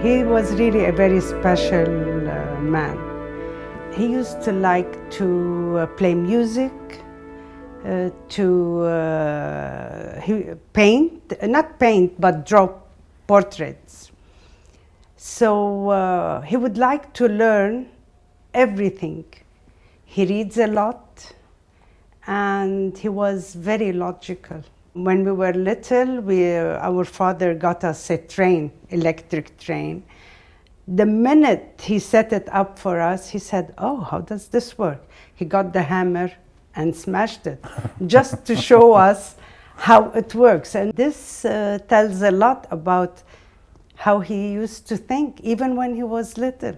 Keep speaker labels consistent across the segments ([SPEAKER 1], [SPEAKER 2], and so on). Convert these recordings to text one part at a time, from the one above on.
[SPEAKER 1] He was really a very special man. He used to like to play music, he not paint, but draw portraits. So he would like to learn everything. He reads a lot, and he was very logical. When we were little, our father got us a train, electric train. The minute he set it up for us, he said, "Oh, how does this work?" He got the hammer and smashed it, just to show us how it works. And this tells a lot about how he used to think, even when he was little.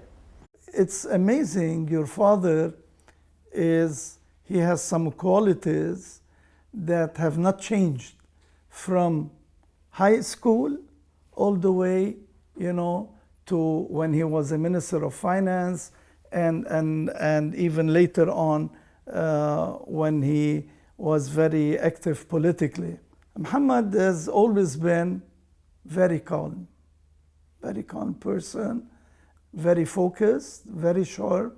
[SPEAKER 2] It's amazing. Your father he has some qualities that have not changed from high school all the way, to when he was a minister of finance, and even later on when he was very active politically. Mohamad has always been very calm person, very focused, very sharp,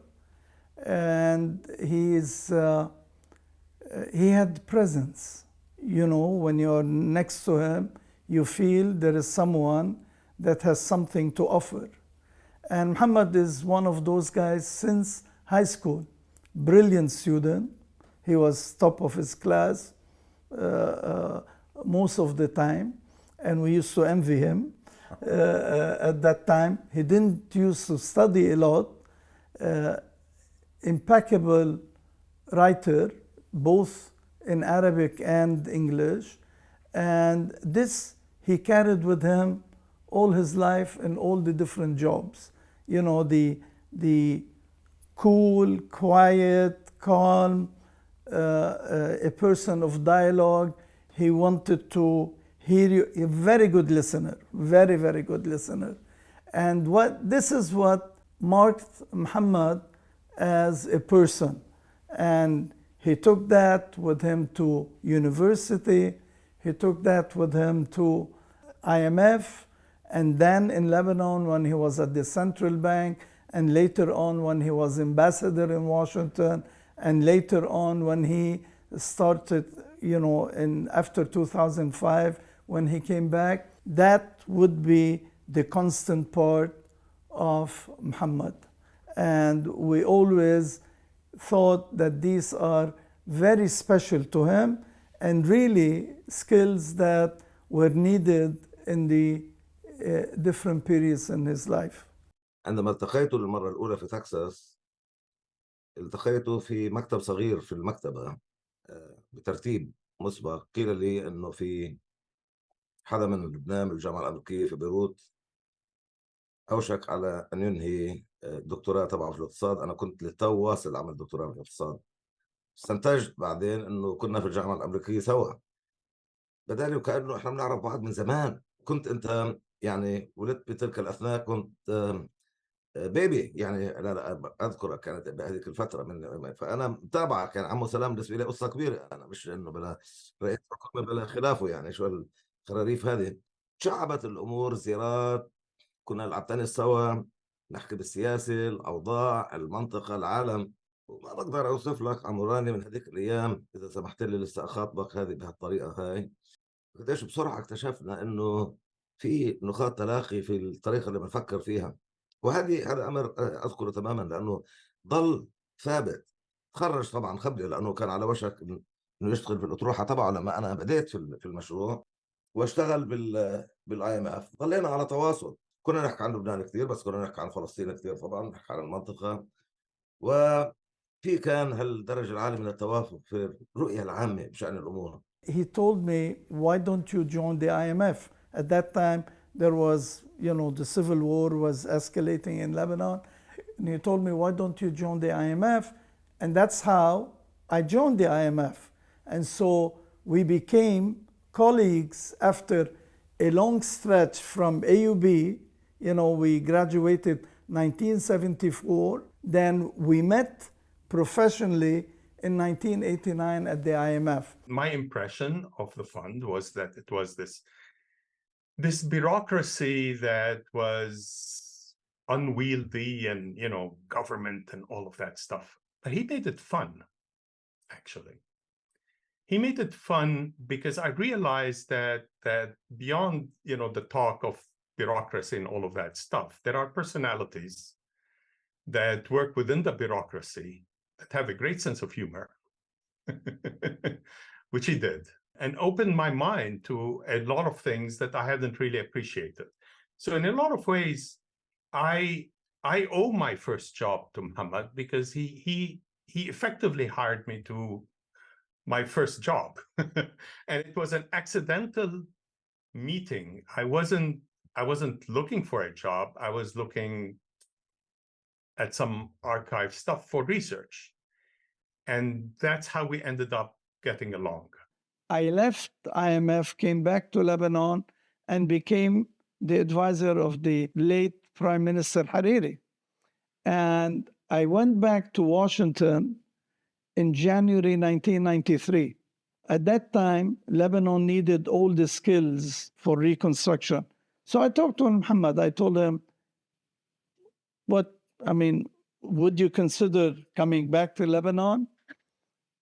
[SPEAKER 2] and he had presence. When you're next to him, you feel there is someone that has something to offer. And Mohamad is one of those guys since high school. Brilliant student. He was top of his class most of the time, and we used to envy him at that time. He didn't used to study a lot. Impeccable writer, both in Arabic and English, and this he carried with him all his life in all the different jobs. The cool, quiet, calm, a person of dialogue. He wanted to hear you, a very good listener, very, very good listener. And this is what marked Mohamad as a person. And he took that with him to university, he took that with him to IMF, and then in Lebanon when he was at the central bank, and later on when he was ambassador in Washington, and later on when he started, after 2005, when he came back. That would be the constant part of Mohamad. And we always thought that these are very special to him, and really skills that were needed in the different periods in his life.
[SPEAKER 3] عندما التقيته للمرة الأولى في تكساس، التقيته في مكتب صغير في المكتبة بترتيب مسبق. قيل لي أنه في حدا من لبنان من الجامعة الأمريكية في بيروت أوشك على أن ينهي الدكتوراه تبعه في الاقتصاد. أنا كنت للتو واصل أعمل دكتوراه في الاقتصاد. استنتجت بعدين أنه كنا في الجامعة الأمريكية سوا، بدالي وكأنه إحنا بنعرف بعض من زمان. كنت أنت ولدت بتلك الأثناء، كنت بيبي، لا أذكرك، كانت بهذيك الفترة فأنا متابعة. كان عمو سلام بالنسبة لي قصة كبيرة، أنا مش إنه بلا رئيس حكومة بلا خلافه، شو الخراريف هذه. شعبت الأمور، زيارات، كنا نلعب تنس سوا، نحكي بالسياسة، الأوضاع، المنطقة، العالم. وما بقدر أوصف لك عمو راني من هذيك الأيام، إذا سمحت لي لسه أخاطبك بهالطريقة هاي، قديش بسرعة اكتشفنا إنه في نقاط تلاقي في الطريقة اللي بنفكر فيها. هذا أمر أذكره تماما، لأنه ضل ثابت. تخرج طبعا قبلي، لأنه كان على وشك إنه يشتغل في الأطروحة تبعه لما أنا بديت في المشروع، واشتغل بالIMF. ضلينا على تواصل، كنا نحكي عن لبنان كثير، بس كنا نحكي عن فلسطين كثير طبعا، نحكي عن المنطقة. وفي كان هالدرجة العالية من التوافق في الرؤية العامة بشأن الأمور.
[SPEAKER 2] He told me, why don't you join the IMF? At that time, there was, the civil war was escalating in Lebanon. And he told me, why don't you join the IMF? And that's how I joined the IMF. And so we became colleagues after a long stretch from AUB. We graduated 1974. Then we met professionally in 1989 at the IMF.
[SPEAKER 4] My impression of the fund was that it was this this bureaucracy that was unwieldy and, government and all of that stuff. But he made it fun, actually. He made it fun because I realized that beyond, the talk of bureaucracy and all of that stuff, there are personalities that work within the bureaucracy that have a great sense of humor, which he did, and opened my mind to a lot of things that I hadn't really appreciated. So in a lot of ways, I owe my first job to Mohamad because he effectively hired me to my first job. And it was an accidental meeting. I wasn't looking for a job. I was looking at some archive stuff for research. And that's how we ended up getting along.
[SPEAKER 2] I left IMF, came back to Lebanon, and became the advisor of the late Prime Minister Hariri. And I went back to Washington in January 1993. At that time, Lebanon needed all the skills for reconstruction. So I talked to Mohamad. I told him, would you consider coming back to Lebanon?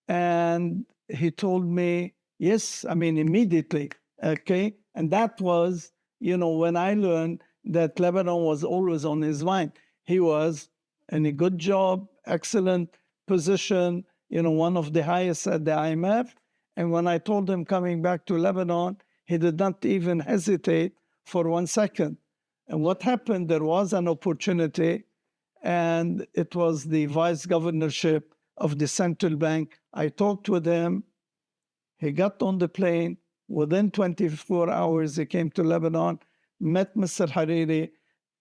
[SPEAKER 2] And he told me, yes, immediately, okay? And that was, when I learned that Lebanon was always on his mind. He was in a good job, excellent position, one of the highest at the IMF. And when I told him coming back to Lebanon, he did not even hesitate for 1 second. And what happened, there was an opportunity, and it was the vice governorship of the central bank. I talked with him. He got on the plane. Within 24 hours, he came to Lebanon, met Mr. Hariri.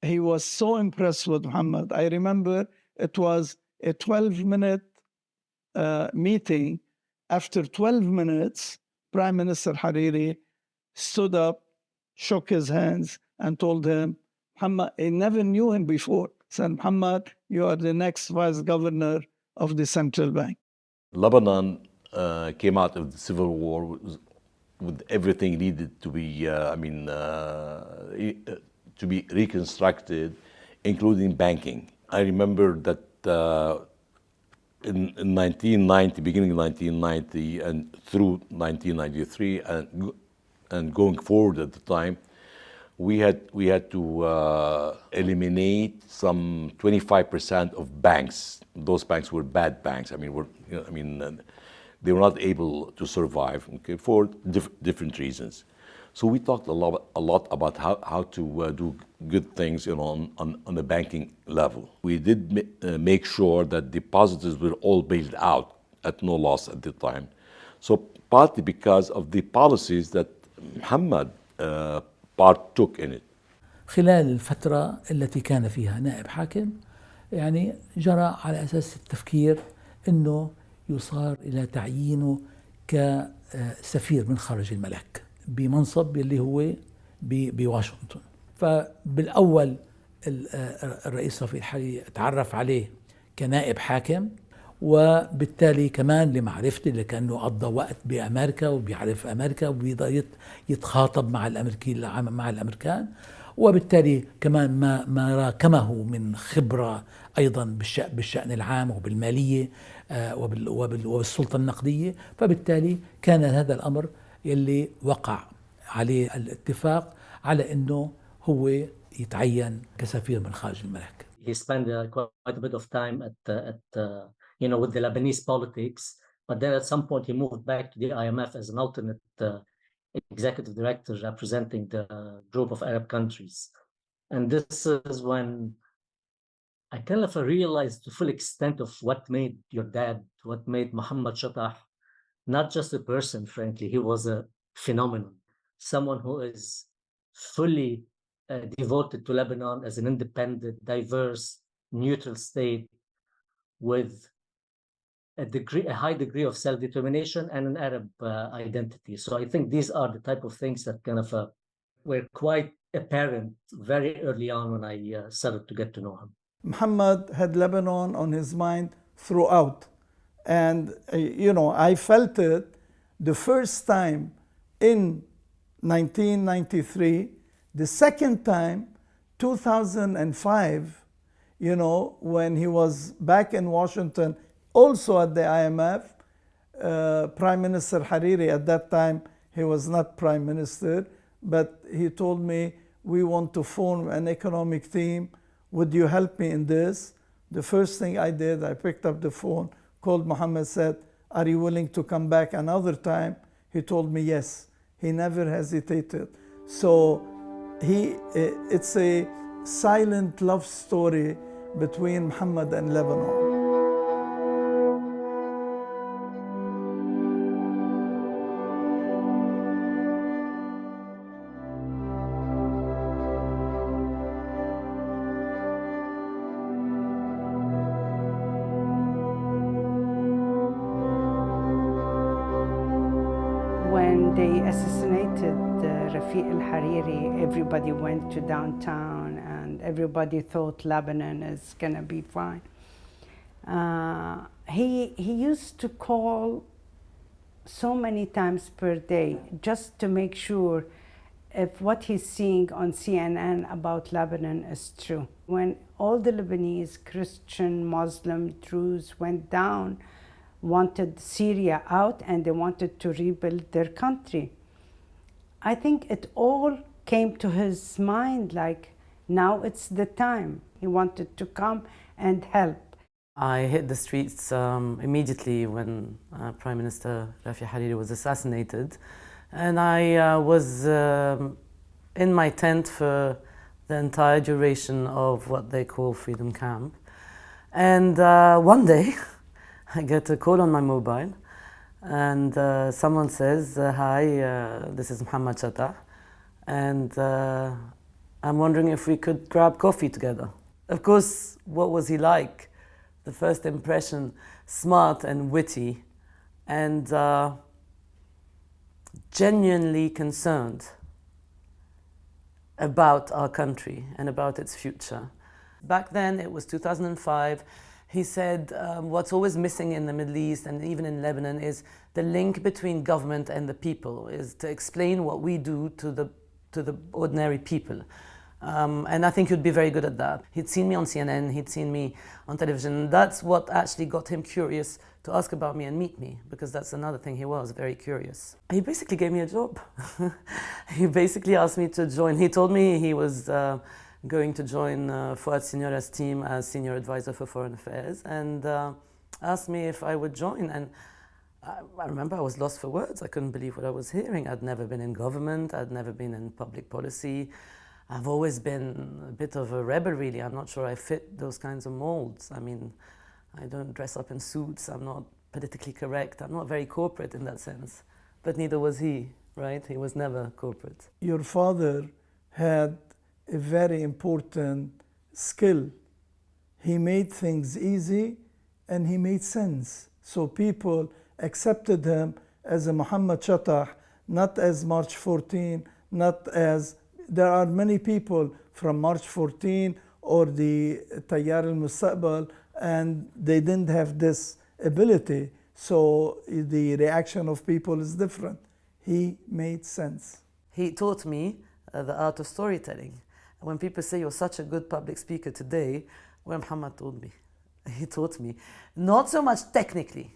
[SPEAKER 2] He was so impressed with Mohamad. I remember it was a 12-minute meeting. After 12 minutes, Prime Minister Hariri stood up, shook his hands, and told him, Mohamad, he never knew him before, said, Mohamad, you are the next vice governor of the central bank.
[SPEAKER 5] Lebanon came out of the civil war with everything needed to be, to be reconstructed, including banking. I remember that in 1990, beginning of 1990 and through 1993 and going forward at the time, we had to eliminate some 25% of banks. Those banks were bad banks. They were not able to survive, okay, for different reasons. So we talked a lot about how to do good things, on the banking level. We did make sure that depositors were all bailed out at no loss at the time. So partly because of the policies that Mohamad partook in it.
[SPEAKER 6] خلال الفترة التي كان فيها نائب حاكم جرى على أساس التفكير أنه يصار إلى تعيينه كسفير من خارج الملك بمنصب اللي هو بواشنطن. فبالأول الرئيس رفيق الحريري تعرف عليه كنائب حاكم، وبالتالي كمان لمعرفتي لكأنه قضى وقت بأمريكا وبيعرف أمريكا وبيقدر يتخاطب مع الأمريكان، وبالتالي كمان ما راكمه من خبرة أيضا بالشأن العام وبالمالية وبالسلطة النقدية. فبالتالي كان هذا الأمر يلي وقع عليه الاتفاق على أنه هو يتعين كسفير من خارج الملك.
[SPEAKER 7] He spent quite a bit of time with the Lebanese politics, but then at some point he moved back to the IMF as an alternate executive director representing the group of Arab countries. And this is when I kind of realized the full extent of what made your dad, what made Mohamad Chatah, not just a person, frankly, he was a phenomenon, someone who is fully devoted to Lebanon as an independent, diverse, neutral state with a high degree of self-determination and an Arab identity. So I think these are the type of things that kind of were quite apparent very early on when I started to get to know him.
[SPEAKER 2] Mohamad had Lebanon on his mind throughout. And, I felt it the first time in 1993 The second time, 2005, you know, when he was back in Washington, also at the IMF, Prime Minister Hariri, at that time, he was not Prime Minister, but he told me, we want to form an economic team. Would you help me in this? The first thing I did, I picked up the phone, called Mohamad, said, are you willing to come back another time? He told me yes. He never hesitated. So it's a silent love story between Mohamad and Lebanon.
[SPEAKER 1] When they assassinated Rafiq al-Hariri, everybody went to downtown and everybody thought Lebanon is going to be fine. He used to call so many times per day just to make sure if what he's seeing on CNN about Lebanon is true. When all the Lebanese, Christian, Muslim, Druze went down, wanted Syria out and they wanted to rebuild their country. I think it all came to his mind like, now it's the time. He wanted to come and help.
[SPEAKER 8] I hit the streets immediately when Prime Minister Rafiq Hariri was assassinated. And I was in my tent for the entire duration of what they call Freedom Camp. And one day, I get a call on my mobile, and someone says, hi, this is Mohamad Chatah, and I'm wondering if we could grab coffee together. Of course, what was he like? The first impression, smart and witty, and genuinely concerned about our country and about its future. Back then, it was 2005. He said, what's always missing in the Middle East and even in Lebanon is the link between government and the people, is to explain what we do to the ordinary people. And I think he'd be very good at that. He'd seen me on CNN, he'd seen me on television. That's what actually got him curious to ask about me and meet me, because that's another thing, he was very curious. He basically gave me a job. He basically asked me to join. He told me he was going to join Fouad Saniora's team as senior advisor for foreign affairs, and asked me if I would join. And I remember I was lost for words. I couldn't believe what I was hearing. I'd never been in government. I'd never been in public policy. I've always been a bit of a rebel, really. I'm not sure I fit those kinds of molds. I mean, I don't dress up in suits. I'm not politically correct. I'm not very corporate in that sense. But neither was he, right? He was never corporate.
[SPEAKER 2] Your father had a very important skill. He made things easy and he made sense. So people accepted him as a Mohamad Chatah, not as March 14, not as, there are many people from March 14 or the Tayyar al-Mustaqbal, and they didn't have this ability. So the reaction of people is different. He made sense.
[SPEAKER 8] He taught me the art of storytelling. When people say you're such a good public speaker today, well, Mohamad told me. He taught me. Not so much technically.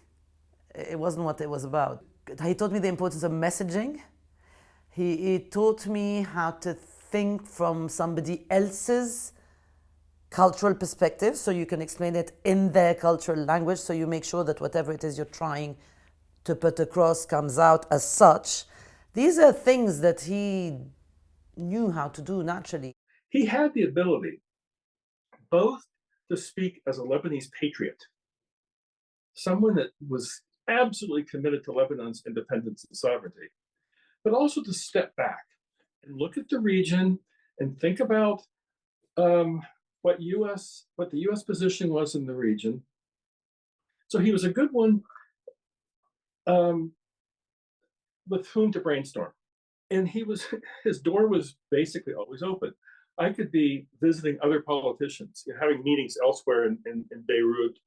[SPEAKER 8] It wasn't what it was about. He taught me the importance of messaging. He taught me how to think from somebody else's cultural perspective, so you can explain it in their cultural language, so you make sure that whatever it is you're trying to put across comes out as such. These are things that he knew how to do naturally.
[SPEAKER 9] He had the ability both to speak as a Lebanese patriot, someone that was absolutely committed to Lebanon's independence and sovereignty, but also to step back and look at the region and think about what the U.S. position was in the region. So he was a good one with whom to brainstorm. And his door was basically always open. I could be visiting other politicians, having meetings elsewhere in Beirut,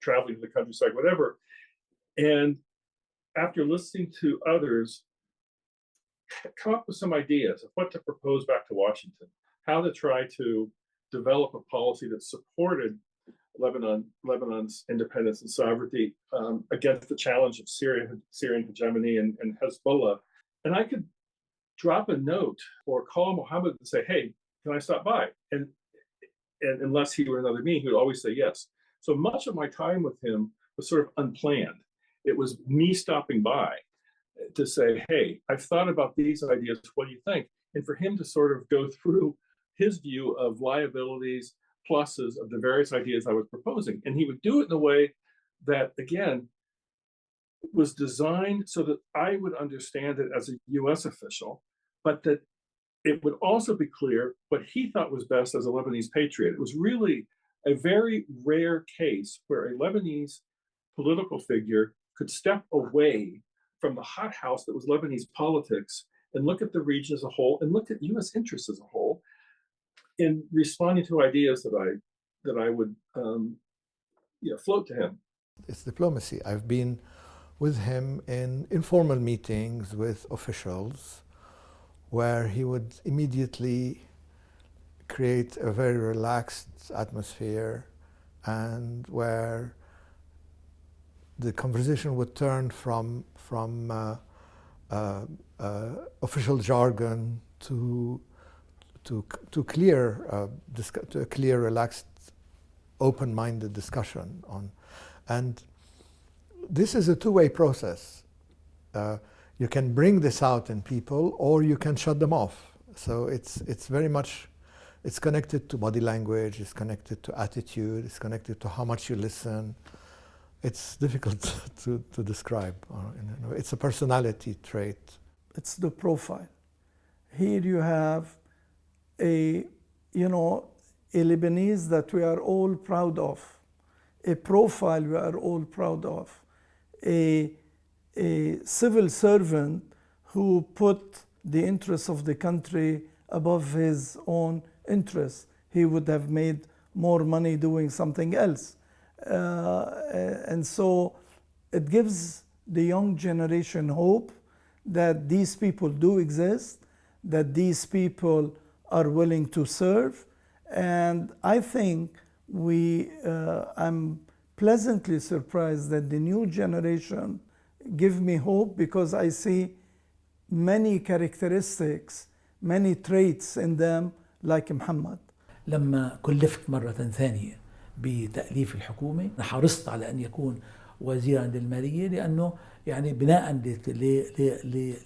[SPEAKER 9] traveling to the countryside, whatever. And after listening to others, come up with some ideas of what to propose back to Washington, how to try to develop a policy that supported Lebanon's independence and sovereignty against the challenge of Syrian hegemony and Hezbollah. And I could drop a note or call Mohamad and say, hey, can I stop by? And unless he were another me, he would always say yes. So much of my time with him was sort of unplanned. It was me stopping by to say, hey, I've thought about these ideas. What do you think? And for him to sort of go through his view of liabilities, pluses of the various ideas I was proposing. And he would do it in a way that, again, was designed so that I would understand it as a US official, but that it would also be clear what he thought was best as a Lebanese patriot. It was really a very rare case where a Lebanese political figure could step away from the hothouse that was Lebanese politics and look at the region as a whole and look at US interests as a whole in responding to ideas that I would float to him.
[SPEAKER 10] It's diplomacy. I've been with him in informal meetings with officials where he would immediately create a very relaxed atmosphere and where the conversation would turn from official jargon to a clear, relaxed, open-minded discussion on, and this is a two-way process. You can bring this out in people, or you can shut them off. So it's very much, it's connected to body language, it's connected to attitude, it's connected to how much you listen. It's difficult to describe. It's a personality trait.
[SPEAKER 2] It's the profile. Here you have a Lebanese that we are all proud of, a profile we are all proud of, a civil servant who put the interests of the country above his own interests. He would have made more money doing something else. And so it gives the young generation hope that these people do exist, that these people are willing to serve. And I think I'm pleasantly surprised that the new generation give me hope, because I see many characteristics, many traits in them like Mohamad.
[SPEAKER 6] لما كلفت مرة ثانية بتأليف الحكومة حرصت على أن يكون وزيرا للمالية، لأنه يعني بناء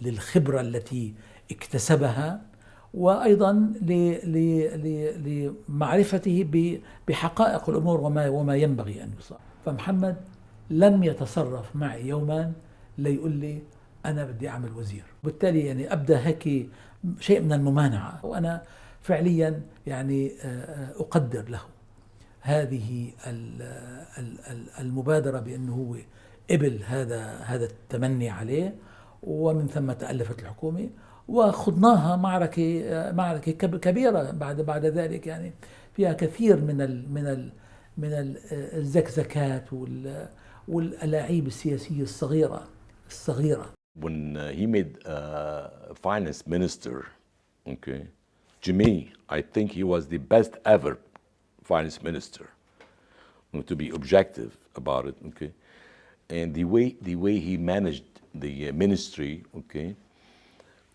[SPEAKER 6] للخبرة التي اكتسبها، وأيضا لمعرفته بحقائق الأمور وما ينبغي أن يصار. فمحمد لم يتصرف معي يوما ليقول لي أنا بدي أعمل وزير. بالتالي يعني أبدأ هيك شيء من الممانعة، وأنا فعليا يعني أقدر له هذه المبادرة بأنه هو قبل هذا التمني عليه، ومن ثم تألفت الحكومة وخضناها معركة كبيرة بعد ذلك، يعني فيها كثير من الزكزكات والألاعيب السياسية الصغيرة.
[SPEAKER 5] When he made finance minister, okay, to me, I think he was the best ever finance minister, to be objective about it, okay. And the way he managed the ministry, okay,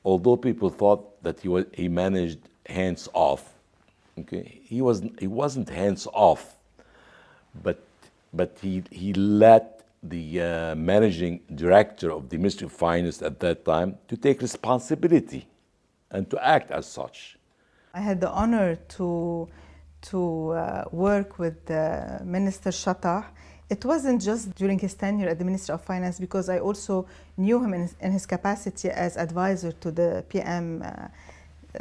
[SPEAKER 5] although people thought that he managed hands off, okay, he wasn't hands off, but he let the managing director of the Ministry of Finance at that time to take responsibility and to act as such.
[SPEAKER 11] I had the honor to work with Minister Shatah. It wasn't just during his tenure at the Ministry of Finance, because I also knew him in his capacity as advisor to the PM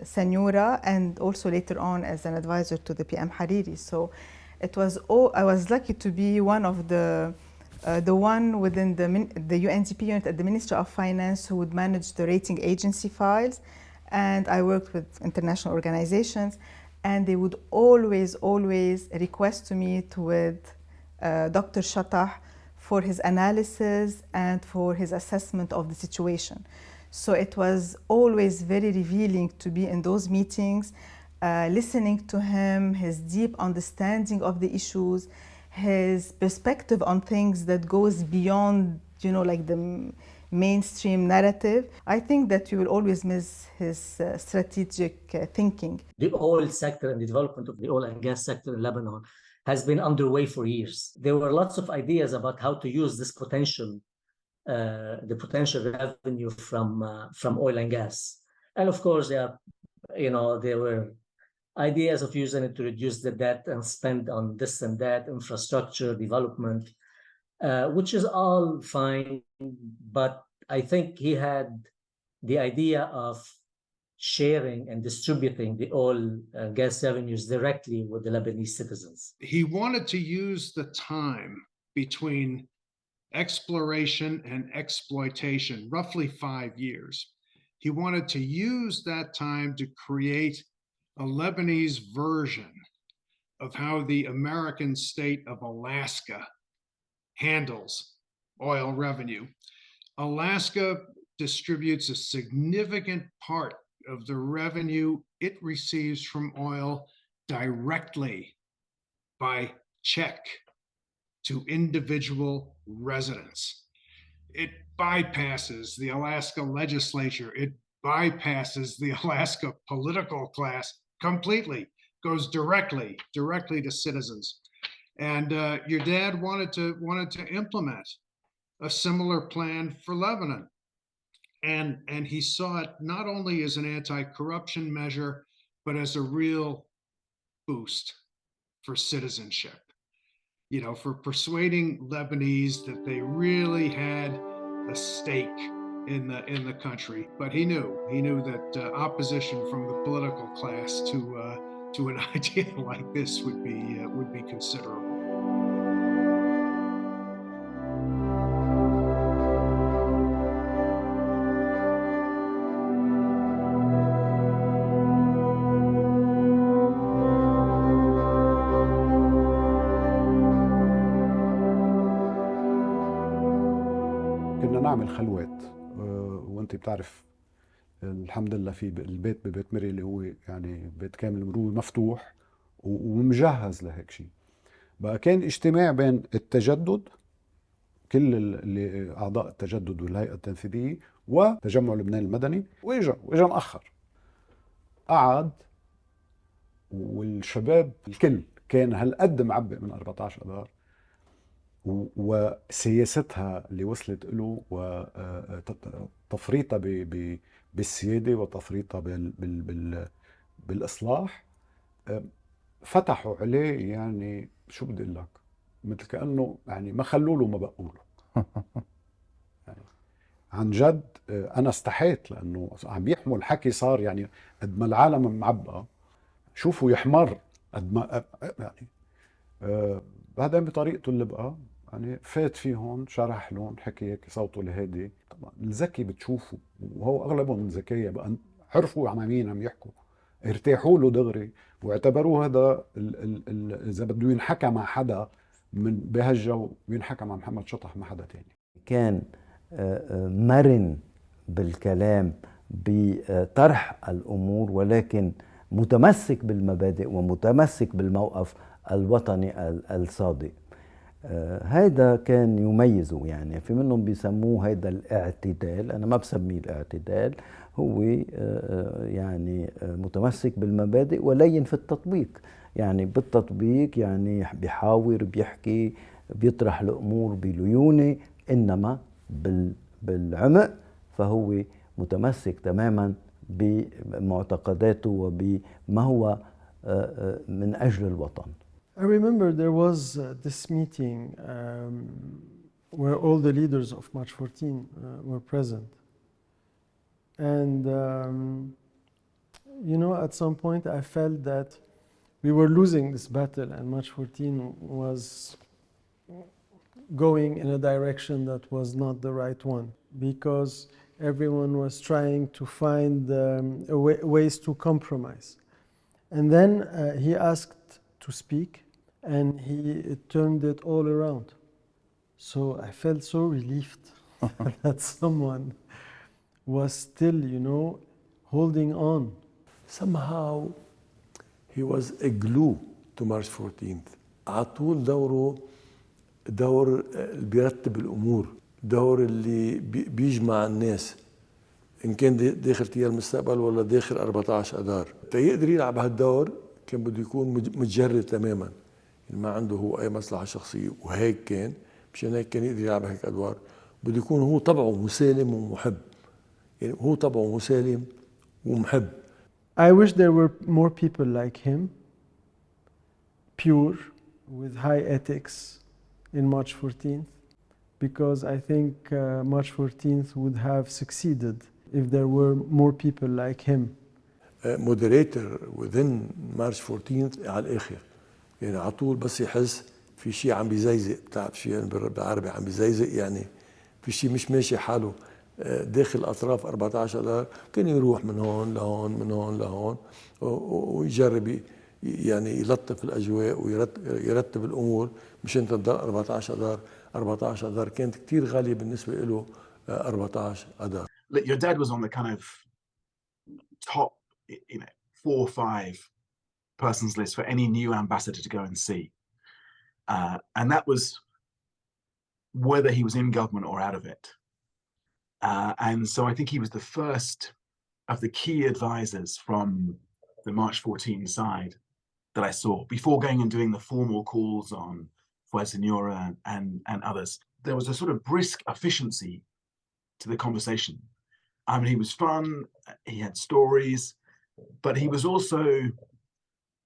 [SPEAKER 11] Saniora, and also later on as an advisor to the PM Hariri. So it was I was lucky to be one of the one within the UNDP unit at the Ministry of Finance who would manage the rating agency files. And I worked with international organizations, and they would always request to meet with Dr. Shatah for his analysis and for his assessment of the situation. So it was always very revealing to be in those meetings, listening to him, his deep understanding of the issues, his perspective on things that goes beyond, like the mainstream narrative. I think that we will always miss his strategic thinking.
[SPEAKER 7] The oil sector and the development of the oil and gas sector in Lebanon has been underway for years. There were lots of ideas about how to use this potential, the potential revenue from oil and gas. And of course, there were ideas of using it to reduce the debt and spend on this and that, infrastructure, development, which is all fine. But I think he had the idea of sharing and distributing the oil and gas revenues directly with the Lebanese citizens.
[SPEAKER 12] He wanted to use the time between exploration and exploitation, roughly 5 years. He wanted to use that time to create a Lebanese version of how the American state of Alaska handles oil revenue. Alaska distributes a significant part of the revenue it receives from oil directly by check to individual residents. It bypasses the Alaska legislature. It bypasses the Alaska political class completely, goes directly to citizens. And your dad wanted to implement a similar plan for Lebanon. And he saw it not only as an anti-corruption measure, but as a real boost for citizenship, for persuading Lebanese that they really had a stake in the country. But he knew that opposition from the political class to an idea like this would be considerable.
[SPEAKER 13] نعمل خلوات وانت بتعرف الحمد لله في البيت ببيت مري اللي هو يعني بيت كامل مروي مفتوح ومجهز لهيك شيء. بقى كان اجتماع بين التجدد كل اللي اعضاء التجدد والهيئه التنفيذيه وتجمع لبنان المدني واجا مأخر قعد والشباب الكل كان هالقد معبئ من 14 اذار وسياستها اللي وصلت له وتفريطها بالسيادة وتفريطها بالإصلاح فتحوا عليه يعني شو بدي أقول لك مثل كأنه يعني ما خلوا له ما بقوا له يعني عن جد أنا استحيت لأنه عم يحمل حكي صار يعني قد ما العالم معبأ شوفوا يحمر قد ما يعني بعدين بطريقته اللي بقى يعني فات فيهم شرح لهم حكي هيك صوته الهادي. طبعا الذكي بتشوفه وهو اغلبهم ذكيه بقى عرفوا عن مين عم يحكوا ارتاحوا له دغري واعتبروه هذا اذا بده ينحكى مع حدا من بهالجو بينحكى مع محمد شطح ما حدا تاني.
[SPEAKER 14] كان مرن بالكلام بطرح الامور ولكن متمسك بالمبادئ ومتمسك بالموقف الوطني الصادق. هيدا كان يميزه يعني في منهم بيسموه هيدا الاعتدال، أنا ما بسميه الاعتدال، هو يعني متمسك بالمبادئ ولين في التطبيق. يعني بالتطبيق يعني بيحاور بيحكي بيطرح الأمور بليونة، إنما بالعمق فهو متمسك تماما بمعتقداته وبما هو من أجل الوطن.
[SPEAKER 15] I remember there was this meeting where all the leaders of March 14 were present. And, at some point I felt that we were losing this battle and March 14 was going in a direction that was not the right one because everyone was trying to find ways to compromise. And then he asked to speak and he turned it all around. So I felt so relieved that someone was still, you know, holding on.
[SPEAKER 16] Somehow he was a glue to March 14th. على طول دوره دور اللي بيرتب الأمور، دور اللي بيجمع الناس، إن كان داخل تيار المستقبل ولا داخل 14 أذار. تيقدر يلعب هالدور كان بده يكون متجرد تماما، يعني ما عنده هو أي مصلحة شخصية، وهيك كان مشان هيك كان يقدر يلعب هيك أدوار. بده يكون هو طبعه مسالم ومحب، يعني هو طبعه مسالم ومحب.
[SPEAKER 15] I wish there were more people like him, pure, with high ethics in March 14th, because I think March 14th would have succeeded if there were more people like him.
[SPEAKER 16] Moderator within March 14th على الآخر، يعني على طول بس يحس في شيء عم بيزيزق، بتعرف شيء بالعربي عم بيزيزق، يعني في شيء مش ماشي حاله داخل أطراف 14 أذار، كان يروح من هون لهون من هون لهون ويجرب يعني يلطف الأجواء ويرتب الأمور مشان تضل 14 أذار. 14 أذار كانت كتير غالية بالنسبة له 14 أذار.
[SPEAKER 17] Your dad was on the kind of top, 4 or 5 persons list for any new ambassador to go and see. And that was whether he was in government or out of it. And so I think he was the first of the key advisors from the March 14 side that I saw before going and doing the formal calls on Fouad Saniora and others. There was a sort of brisk efficiency to the conversation. I mean, he was fun, he had stories, but he was also,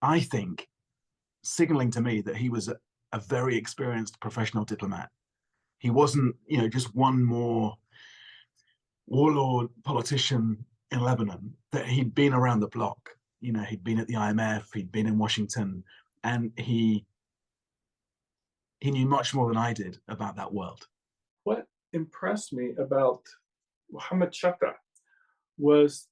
[SPEAKER 17] I think, signaling to me that he was a very experienced professional diplomat. He wasn't, just one more warlord politician in Lebanon, that he'd been around the block. He'd been at the IMF, he'd been in Washington, and he knew much more than I did about that world.
[SPEAKER 9] What impressed me about Mohamad Chatah was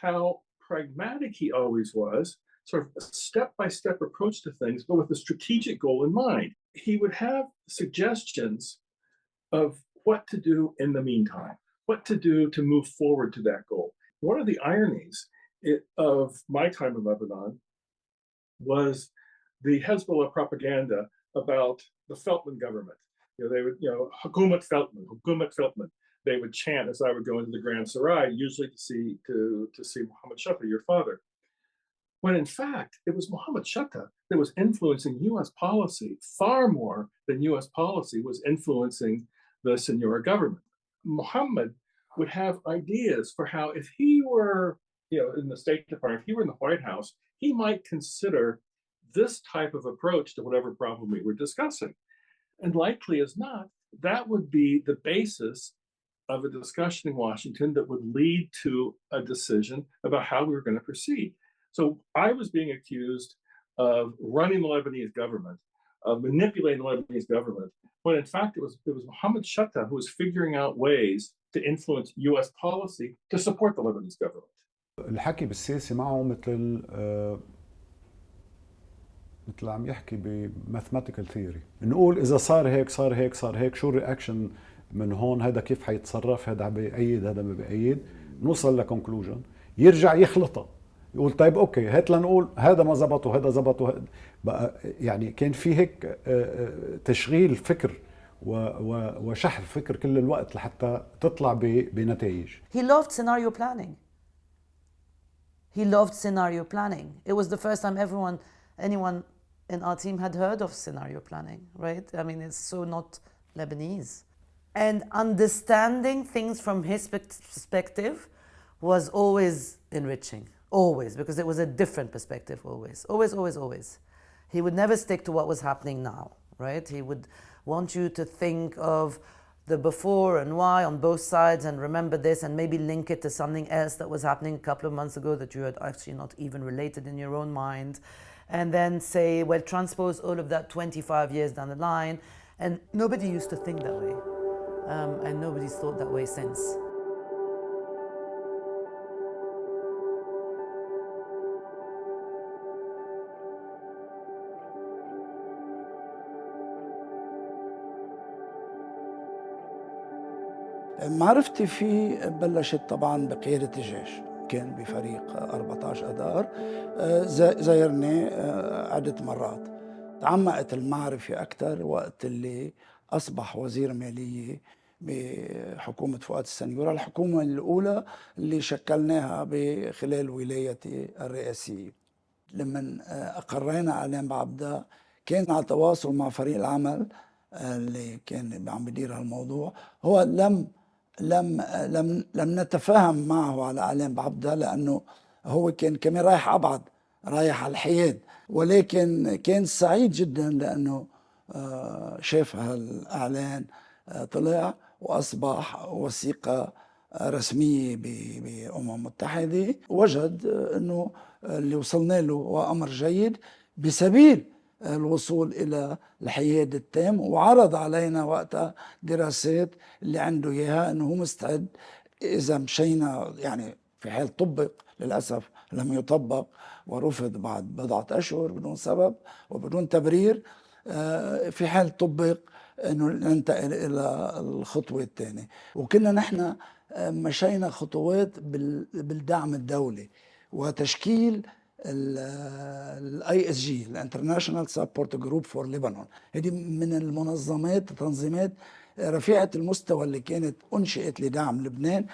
[SPEAKER 9] how pragmatic he always was, sort of a step-by-step approach to things, but with a strategic goal in mind. He would have suggestions of what to do in the meantime, what to do to move forward to that goal. One of the ironies of my time in Lebanon was the Hezbollah propaganda about the Feltman government. They would, Hukumat Feltman. They would chant as I would go into the Grand Sarai, usually to see Mohamad Chatah, your father. When in fact, it was Mohamad Chatah that was influencing US policy far more than US policy was influencing the Saniora government. Mohamad would have ideas for how, if he were, in the State Department, if he were in the White House, he might consider this type of approach to whatever problem we were discussing. And likely as not, that would be the basis of a discussion in Washington that would lead to a decision about how we were going to proceed. So I was being accused of running the Lebanese government, of manipulating the Lebanese government, when in fact it was Mohamad Chatah who was figuring out ways to influence US policy to support the Lebanese government.
[SPEAKER 13] الحكي بالسياسة معه مثل عم يحكي بماثماتيكال ثيوري، نقول إذا صار هيك صار هيك صار هيك، شو الرياكشن من هون، هذا كيف حيتصرف، هذا بيأيد هذا ما بيأيد، نوصل لكونكلوجن، يرجع يخلطها، يقول طيب اوكي هات لنقول هذا ما زبط وهذا زبط بقى، يعني كان في هيك تشغيل فكر وشحذ فكر كل الوقت لحتى تطلع بنتائج.
[SPEAKER 8] He loved scenario planning. He loved scenario planning. It was the first time anyone in our team had heard of scenario planning, right? I mean, it's so not Lebanese. And understanding things from his perspective was always enriching, always, because it was a different perspective, always. He would never stick to what was happening now, right? He would want you to think of the before and why on both sides and remember this and maybe link it to something else that was happening a couple of months ago that you had actually not even related in your own mind. And then say, well, transpose all of that 25 years down the line. And nobody used to think that way. And nobody's thought that way since.
[SPEAKER 18] معرفتي فيه بلشت طبعا بقيادة الجيش، كان بفريق 14 أذار، زايرني عدة مرات. تعمقت المعرفة أكثر وقت اللي أصبح وزير مالية بحكومة فؤاد السنيورة، الحكومة الأولى اللي شكلناها بخلال ولايتي الرئاسية. لما أقرينا إعلان بعبدة كان على تواصل مع فريق العمل اللي كان عم بدير هالموضوع. هو لم نتفاهم معه على إعلان بعبدة لأنه هو كان كمان رايح أبعد، رايح على الحياد، ولكن كان سعيد جدا لأنه شاف هالإعلان طلع وأصبح وثيقة رسمية بأمم المتحدة. وجد أنه اللي وصلنا له هو أمر جيد بسبيل الوصول إلى الحياد التام، وعرض علينا وقتها دراسات اللي عنده إياها أنه هو مستعد إذا مشينا، يعني في حال طبق، للأسف لم يطبق ورفض بعد بضعة أشهر بدون سبب وبدون تبرير، في حال طبق أنه ننتقل إلى الخطوة الثانية. وكنا نحن مشينا خطوات بالدعم الدولي وتشكيل الاي اس جي، الانترناشونال سبورت جروب فور ليبانون. هذه من المنظمات التنظيمات رفيعة المستوى اللي كانت انشئت لدعم لبنان،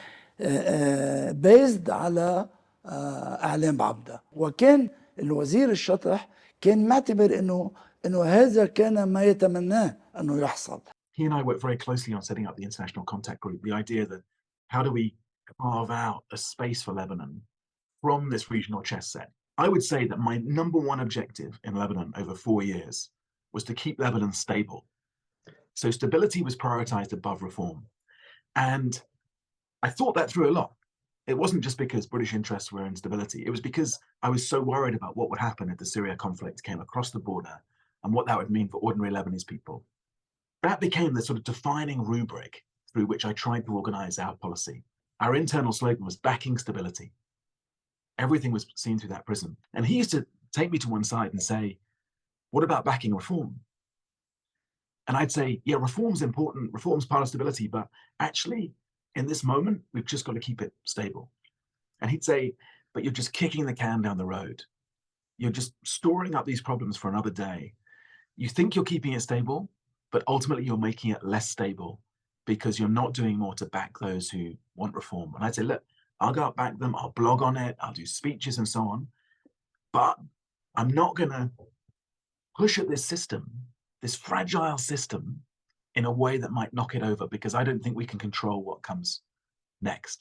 [SPEAKER 18] بيزد على اعلان بعبدة. وكان الوزير الشطح كان معتبر انه هذا كان ما يتمناه انه يحصل.
[SPEAKER 17] He and I worked very closely on setting up the international contact group. The idea that how do we carve out a space for Lebanon from this regional chess set? I would say that my number one objective in Lebanon over 4 years was to keep Lebanon stable. So stability was prioritized above reform. And I thought that through a lot. It wasn't just because British interests were in stability. It was because I was so worried about what would happen if the Syria conflict came across the border and what that would mean for ordinary Lebanese people. That became the sort of defining rubric through which I tried to organize our policy. Our internal slogan was backing stability. Everything was seen through that prism. And he used to take me to one side and say, what about backing reform? And I'd say, yeah, reform's important. Reform's part of stability. But actually, in this moment, we've just got to keep it stable. And he'd say, but you're just kicking the can down the road. You're just storing up these problems for another day. You think you're keeping it stable, but ultimately you're making it less stable because you're not doing more to back those who want reform. And I'd say, look, I'll go out back them, I'll blog on it, I'll do speeches and so on. But I'm not going to push at this system, this fragile system, in a way that might knock it over, because I don't think we can control what comes next.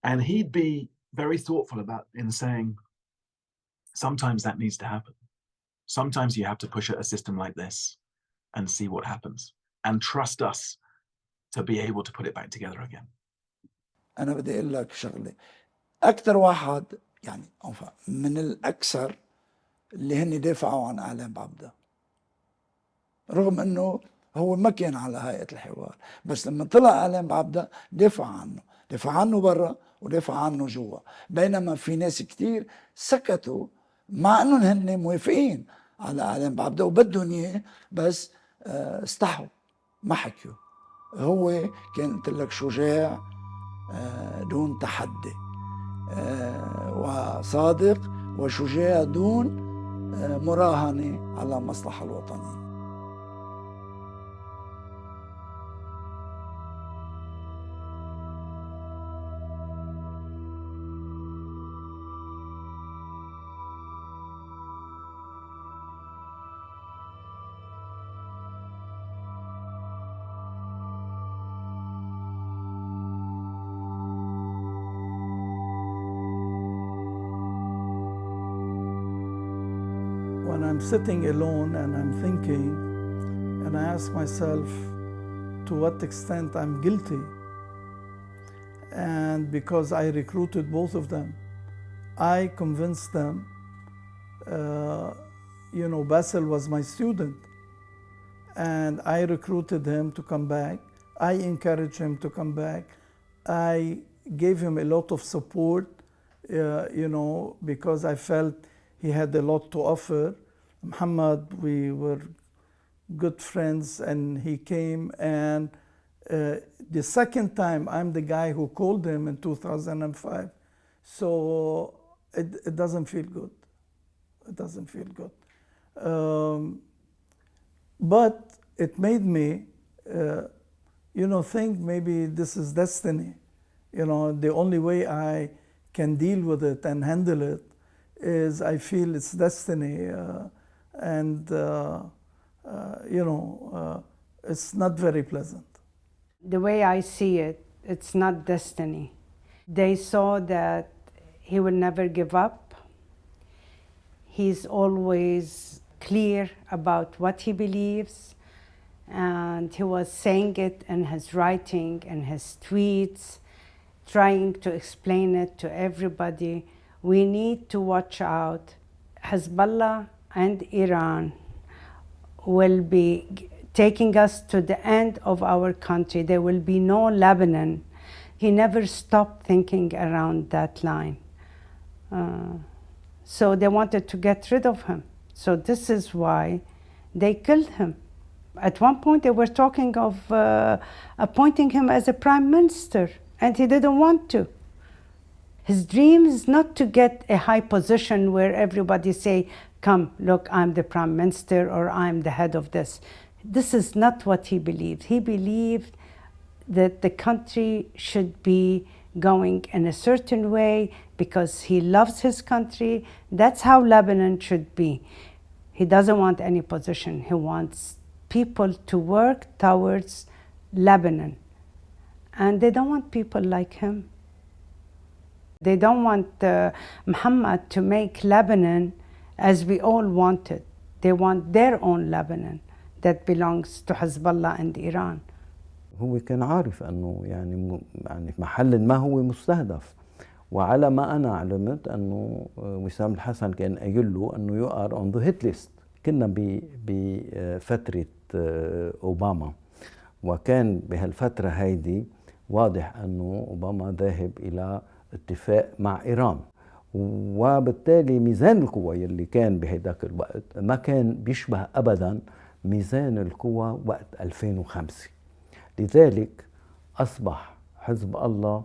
[SPEAKER 17] And he'd be very thoughtful about in saying, sometimes that needs to happen. Sometimes you have to push at a system like this and see what happens and trust us to be able to put it back together again.
[SPEAKER 18] أنا بدي أقول لك شغلة، أكثر واحد يعني من الأكثر اللي هن دافعوا عن إعلان بعبدة، رغم إنه هو ما كان على هيئة الحوار، بس لما طلع إعلان بعبدة دافع عنه برا ودافع عنه جوا. بينما في ناس كتير سكتوا مع إنهم هن موافقين على إعلان بعبدة وبدهم إياه، بس استحوا ما حكيوا. هو كان قلت لك شجاع دون تحدي، وصادق وشجاع دون مراهنة على المصلحة الوطنية.
[SPEAKER 2] When I'm sitting alone and I'm thinking, and I ask myself to what extent I'm guilty, and because I recruited both of them, I convinced them, Basil was my student, and I recruited him to come back. I encouraged him to come back. I gave him a lot of support, because I felt he had a lot to offer. Mohamad, we were good friends, and he came and The second time, I'm the guy who called him in 2005. So it doesn't feel good. It doesn't feel good. But it made me, think maybe this is destiny. The only way I can deal with it and handle it is I feel it's destiny. It's not very pleasant.
[SPEAKER 1] The way I see it, it's not destiny. They saw that he will never give up. He's always clear about what he believes, and he was saying it in his writing and his tweets, trying to explain it to everybody. We need to watch out. Hezbollah and Iran will be taking us to the end of our country. There will be no Lebanon. He never stopped thinking around that line. So they wanted to get rid of him. So this is why they killed him. At one point they were talking of appointing him as a prime minister, and he didn't want to. His dream is not to get a high position where everybody say, come, look, I'm the prime minister or I'm the head of this. This is not what he believed. He believed that the country should be going in a certain way because he loves his country. That's how Lebanon should be. He doesn't want any position. He wants people to work towards Lebanon. And they don't want people like him. They don't want Muhammad to make Lebanon as we all wanted. They want their own Lebanon that belongs to Hezbollah and Iran.
[SPEAKER 14] هو كان عارف أنه يعني في محل ما هو مستهدف، وعلى ما أنا علمت أنه وسام الحسن كان قايل له أنه you are on the hit list. كنا بفترة أوباما، وكان بهالفترة هيدي واضح أنه أوباما ذاهب إلى اتفاق مع إيران، وبالتالي ميزان القوى اللي كان بهداك الوقت ما كان بيشبه أبدا ميزان القوى وقت 2005. لذلك أصبح حزب الله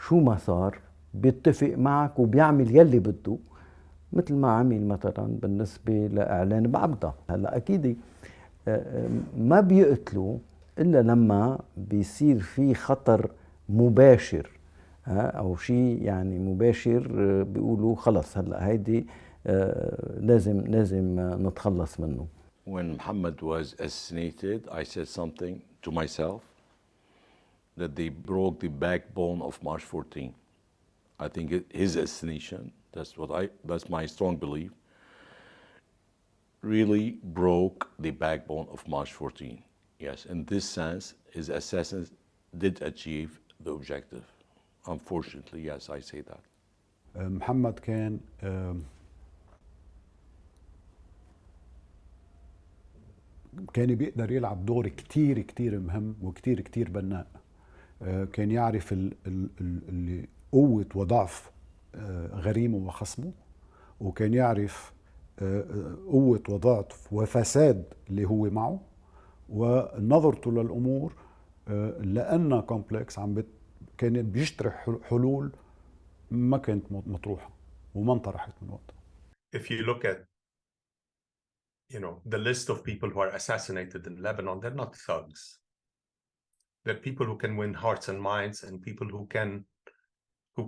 [SPEAKER 14] شو ما صار بيتفق معك وبيعمل يلي بده، مثل ما عمل مثلا بالنسبة لإعلان بعبدة. هلا أكيد ما بيقتلوا إلا لما بيصير في خطر مباشر أو شيء يعني مباشر بيقولوا خلص هلا هيدي لازم نتخلص منه.
[SPEAKER 5] When Muhammad was assassinated, I said something to myself that they broke the backbone of March 14. I think his assassination, that's my strong belief, really broke the backbone of March 14. Yes, in this sense, his assassins did achieve the objective. Unfortunately, yes, I say that.
[SPEAKER 13] محمد كان بيقدر يلعب دور كتير كتير مهم وكتير كتير بناء. كان يعرف اللي قوة وضعف غريمه وخصمه، وكان يعرف قوة وضعف وفساد اللي هو معه، ونظرته للأمور لأنها كومبلكس كان بيشطرح حلول ما كانت مطروحة وما انطرحت من وقتها.
[SPEAKER 4] If you look at the list of people who are assassinated in Lebanon, they're not thugs. They're people who can win hearts and minds, and people who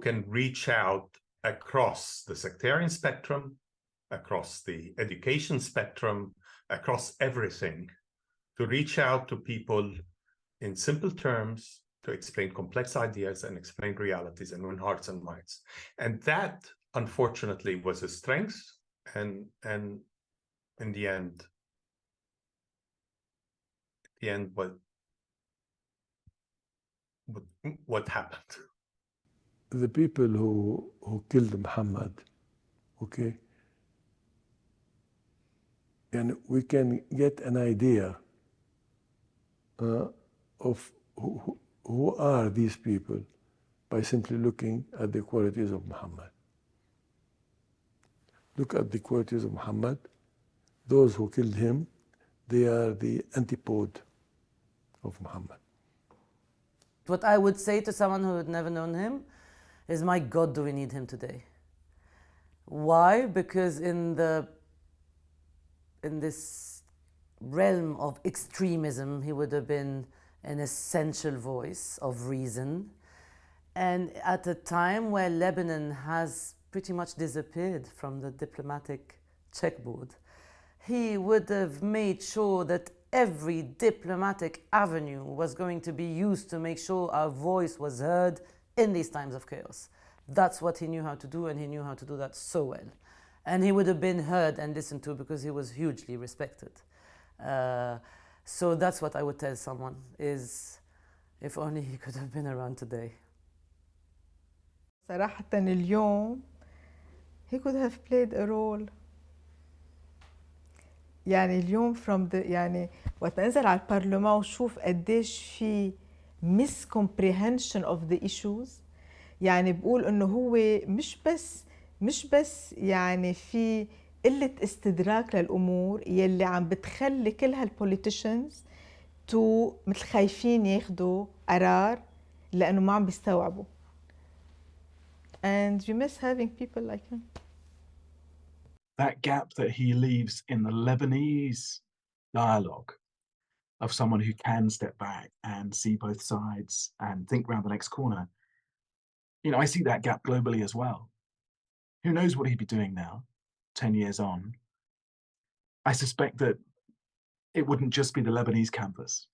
[SPEAKER 4] can reach out across the sectarian spectrum, across the education spectrum, across everything, to reach out to people in simple terms, to explain complex ideas and explain realities and win hearts and minds. And that, unfortunately, was a strength, and in the end, what happened?
[SPEAKER 16] The people who killed Muhammad, okay, and we can get an idea of who are these people by simply looking at the qualities of Muhammad. Look at the qualities of Muhammad. Those who killed him, they are the antipode of Muhammad.
[SPEAKER 8] What I would say to someone who had never known him is, my God, do we need him today? Why? Because in this realm of extremism, he would have been an essential voice of reason. And at a time where Lebanon has pretty much disappeared from the diplomatic checkboard, he would have made sure that every diplomatic avenue was going to be used to make sure our voice was heard in these times of chaos. That's what he knew how to do, and he knew how to do that so well. And he would have been heard and listened to because he was hugely respected. So that's what I would tell someone, is if only he could have been around today.
[SPEAKER 11] صراحة اليوم he could have played a role. يعني اليوم from the يعني وقت انزل على البرلمان وشوف قديش في miscomprehension of the issues. يعني بقول انه هو مش بس يعني في قلة استدراك للامور يلي عم بتخلي كل هالبوليتيشنز مثل خايفين ياخدوا قرار لانه ما عم بيستوعبوا. And you miss having people like him.
[SPEAKER 17] That gap that he leaves in the Lebanese dialogue of someone who can step back and see both sides and think around the next corner. You know, I see that gap globally as well. Who knows what he'd be doing now, 10 years on? I suspect that it wouldn't just be the Lebanese campus.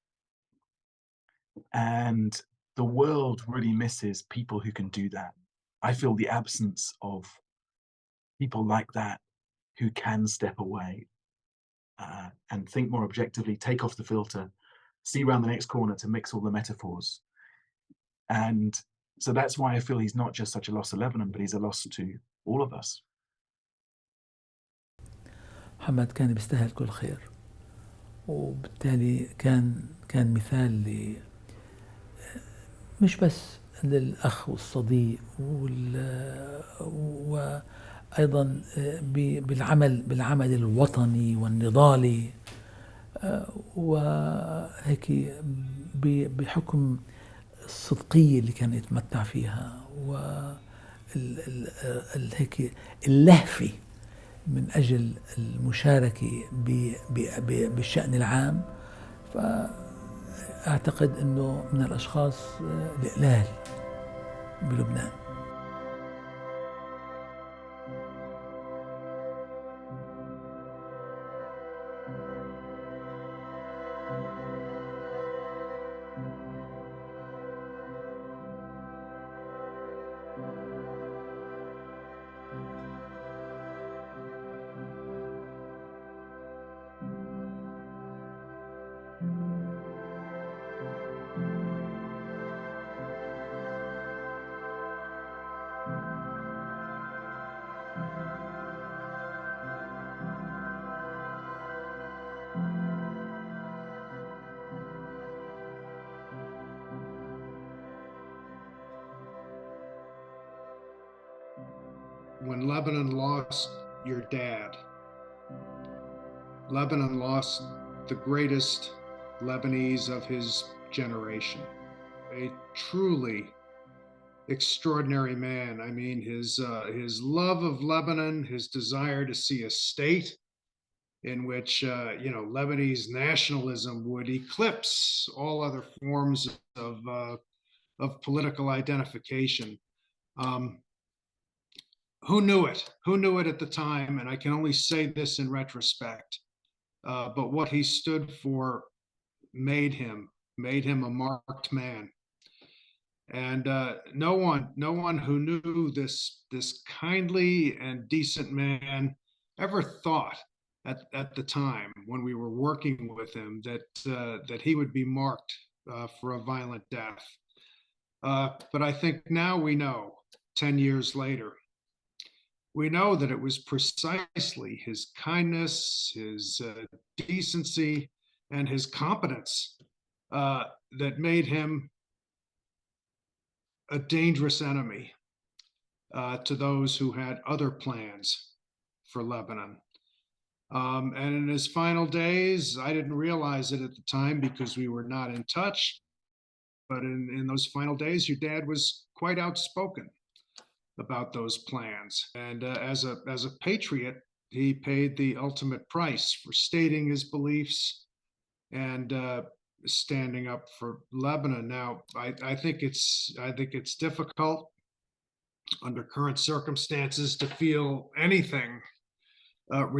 [SPEAKER 17] And the world really misses people who can do that. I feel the absence of people like that who can step away and think more objectively, take off the filter, see around the next corner to mix all the metaphors. And so that's why I feel he's not just such a loss to Lebanon, but he's a loss to all of us.
[SPEAKER 6] محمد كان بيستاهل كل خير، وبالتالي كان مثال مش بس للأخ والصديق وأيضا بالعمل الوطني والنضالي، وهيك بحكم الصدقية اللي كان يتمتع فيها، هيك اللهفة من أجل المشاركة بالشأن العام. فأعتقد أنه من الأشخاص القلال بلبنان.
[SPEAKER 12] When Lebanon lost your dad, Lebanon lost the greatest Lebanese of his generation, a truly extraordinary man. I mean, his love of Lebanon, his desire to see a state in which Lebanese nationalism would eclipse all other forms of political identification. Who knew it? Who knew it at the time? And I can only say this in retrospect. But what he stood for made him a marked man. And no one who knew this kindly and decent man ever thought at the time when we were working with him that he would be marked for a violent death. But I think now we know, 10 years later, we know that it was precisely his kindness, his decency, and his competence that made him a dangerous enemy to those who had other plans for Lebanon. And in his final days, I didn't realize it at the time because we were not in touch, but in those final days, your dad was quite outspoken about those plans. And as a patriot, he paid the ultimate price for stating his beliefs and standing up for Lebanon. Now, I think it's difficult under current circumstances to feel anything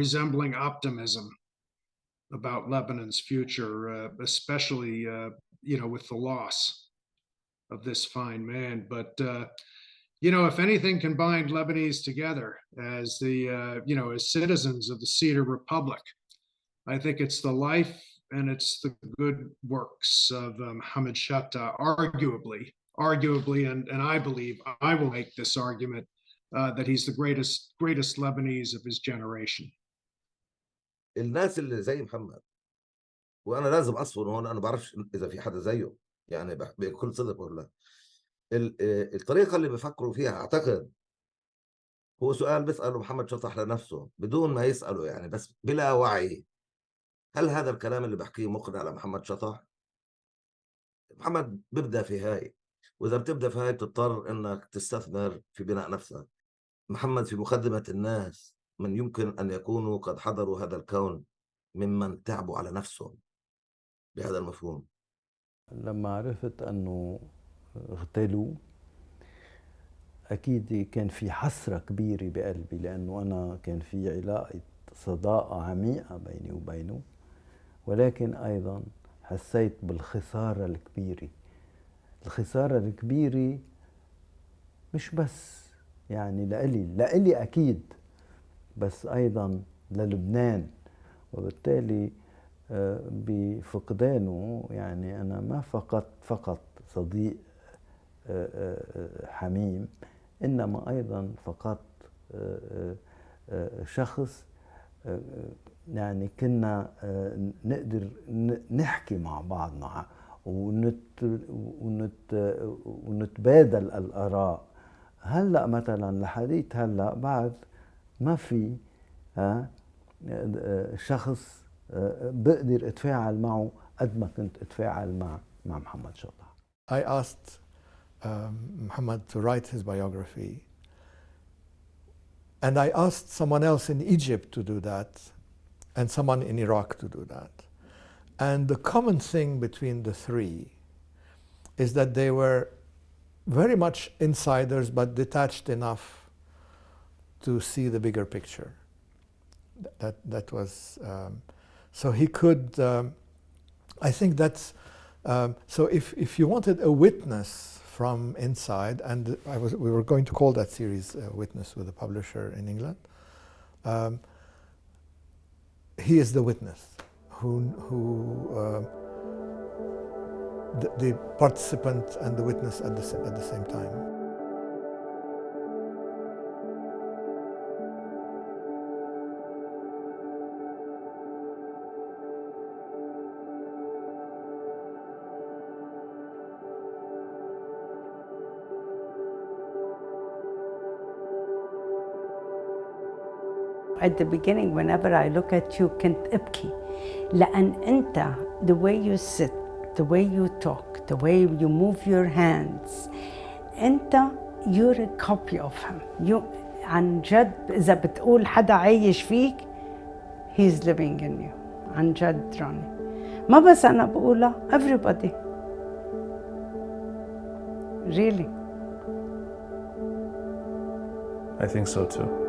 [SPEAKER 12] resembling optimism about Lebanon's future, especially with the loss of this fine man. But if anything can bind Lebanese together as as citizens of the Cedar Republic, I think it's the life and it's the good works of Mohamad Chatah, arguably, and I believe I will make this argument that he's the greatest Lebanese of his generation.
[SPEAKER 3] الناس اللي زي محمد، وانا لازم اصفر هون، انا ما بعرفش اذا في حدا زيه، يعني بكل صدق ولا الطريقه اللي بفكروا فيها، اعتقد هو سؤال بيساله محمد شطح لنفسه بدون ما يساله، يعني بس بلا وعي. هل هذا الكلام اللي بحكيه مقنع لمحمد شطح؟ محمد بيبدا في هاي، واذا بتبدا في هاي بتضطر انك تستثمر في بناء نفسك. محمد في مقدمه الناس من يمكن ان يكونوا قد حضروا هذا الكون ممن تعبوا على نفسهم بهذا المفهوم.
[SPEAKER 14] لما عرفت أنه اغتالوا أكيد كان في حسرة كبيرة بقلبي، لأنه أنا كان في علاقة صداقة عميقة بيني وبينه، ولكن أيضا حسيت بالخسارة الكبيرة. الخسارة الكبيرة مش بس يعني لإلي أكيد، بس أيضا للبنان. وبالتالي بفقدانه يعني أنا ما فقط صديق حميم، إنما أيضا فقط شخص يعني كنا نقدر نحكي مع بعضنا ونتبادل الآراء. هلأ مثلا لحديث هلأ بعد ما في شخص بقدر اتفاعل معه قد ما كنت اتفاعل مع محمد شطح.
[SPEAKER 10] I asked Mohamad to write his biography, and I asked someone else in Egypt to do that, and someone in Iraq to do that. And the common thing between the three is that they were very much insiders, but detached enough to see the bigger picture. That was so he could. I think that's so. If you wanted a witness from inside, and we were going to call that series "Witness" with a publisher in England. He is the witness, the participant and the witness at the same time.
[SPEAKER 1] At the beginning, whenever I look at you, كنت أبكي، لأن أنت the way you sit, the way you talk, the way you move your hands, أنت you're a copy of him. عن جد إذا بتقول حدا عايش فيك, he's living in you. عن جد روني. ما بس أنا بقولها, everybody. Really.
[SPEAKER 19] I think so too.